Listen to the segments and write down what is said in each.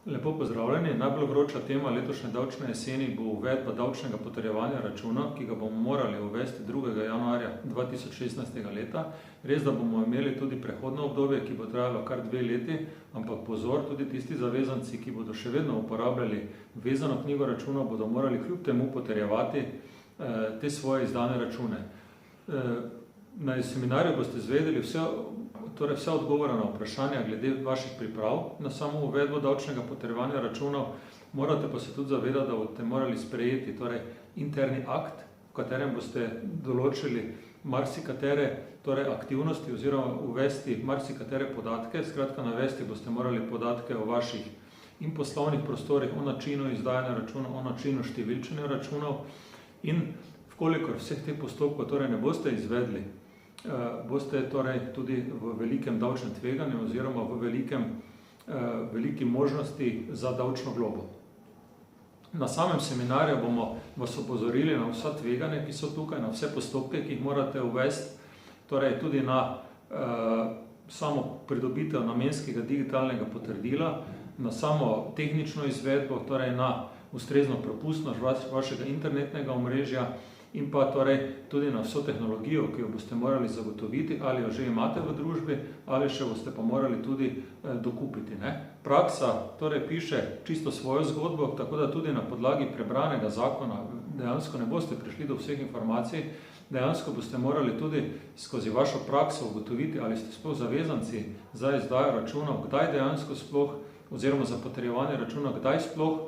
Lepo pozdravljeni. Najbolj vroča tema letošnje davčne jeseni bo uvedba davčnega potrjevanja računa, ki ga bomo morali uvesti 2. januarja 2016. leta. Res, da bomo imeli tudi prehodno obdobje, ki bo trajalo kar 2 leti, ampak pozor, tudi tisti zavezanci, ki bodo še vedno uporabljali vezano knjigo računov, bodo morali kljub temu potrjevati te svoje izdane račune. Na seminarju boste izvedeli vse odgovore na vprašanja glede vaših priprav na samo uvedbo davčnega potrjevanja računov. Morate pa se tudi zavedati, da boste morali sprejeti interni akt, v katerem boste določili marsikatere aktivnosti oziroma uvesti marsikatere podatke. Skratka, navesti boste morali podatke o vaših in poslovnih prostorih, o načinu izdajanja računov, o načinu številčenja računov in vkolikor vseh teh postopkov ne boste izvedli, boste tudi v velikem davčnem tveganju oziroma v veliki možnosti za davčno globo. Na samem seminarju bomo vas opozorili na vsa tveganja, ki so tukaj, na vse postopke, ki jih morate uvesti, tudi na samo pridobitev namenskega digitalnega potrdila, na samo tehnično izvedbo, na ustrezno propustnost vašega internetnega omrežja in pa tudi na vso tehnologijo, ki jo boste morali zagotoviti, ali jo že imate v družbi, ali še boste pa morali tudi dokupiti. Praksa piše čisto svojo zgodbo, tako da tudi na podlagi prebranega zakona dejansko ne boste prišli do vseh informacij, dejansko boste morali tudi skozi vašo prakso ugotoviti, ali ste sploh zavezanci za izdajo računov, kdaj dejansko sploh, oziroma za potrjevanje računa, kdaj sploh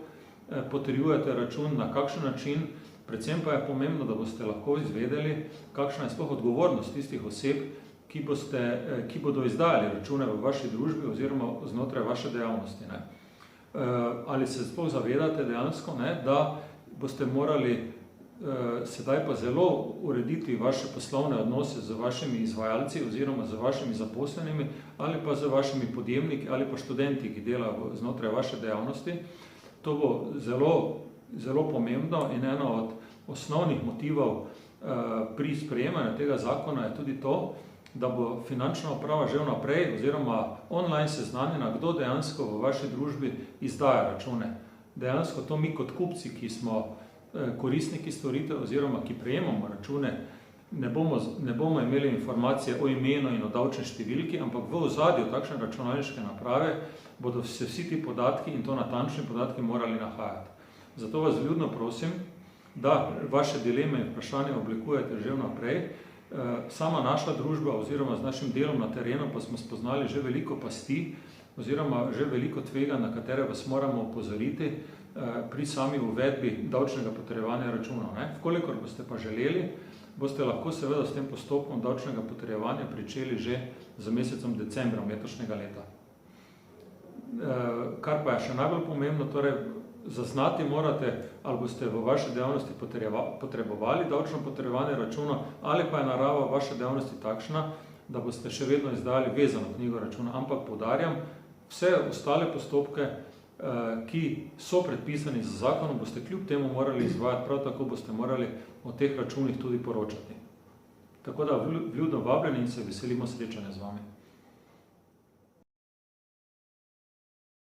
potrjujete račun, na kakšen način. Predvsem pa je pomembno, da boste lahko izvedeli, kakšna je sploh odgovornost tistih oseb, ki bodo izdajali račune v vaši družbi oziroma znotraj vaše dejavnosti. Ali se sploh zavedate dejansko, da boste morali sedaj pa zelo urediti vaše poslovne odnose z vašimi izvajalci oziroma z vašimi zaposlenimi ali pa z vašimi podjemniki ali pa študenti, ki delajo znotraj vaše dejavnosti. To bo zelo pomembno in eno od osnovnih motivov pri sprejemanju tega zakona je tudi to, da bo finančna uprava že vnaprej oziroma online seznanjena, kdo dejansko v vaši družbi izdaja račune. Dejansko to mi kot kupci, ki smo koristniki storitev oziroma ki prejemamo račune, ne bomo imeli informacije o imenu in o davčni številki, ampak v ozadju takšne računalniške naprave bodo se vsi ti podatki in to natančni podatki morali nahajati. Zato vas vljudno prosim, da vaše dileme in vprašanje oblikujete že vnaprej. Sama naša družba oziroma z našim delom na terenu pa smo spoznali že veliko pasti oziroma že veliko tvega, na katere vas moramo opozoriti pri sami uvedbi davčnega potrjevanja računov. Vkolikor boste pa želeli, boste lahko seveda s tem postopkom davčnega potrjevanja pričeli že z mesecem decembrom letošnjega leta. Kar pa je še najbolj pomembno, zaznati morate, ali boste v vaši dejavnosti potrebovali davčno potrjevanje računa, ali pa je narava vaše dejavnosti takšna, da boste še vedno izdali vezano knjigo računa. Ampak poudarjam, vse ostale postopke, ki so predpisani z zakonom, boste kljub temu morali izvajati, prav tako boste morali o teh računih tudi poročati. Tako da vljudno vabljeni in se veselimo srečanja z vami.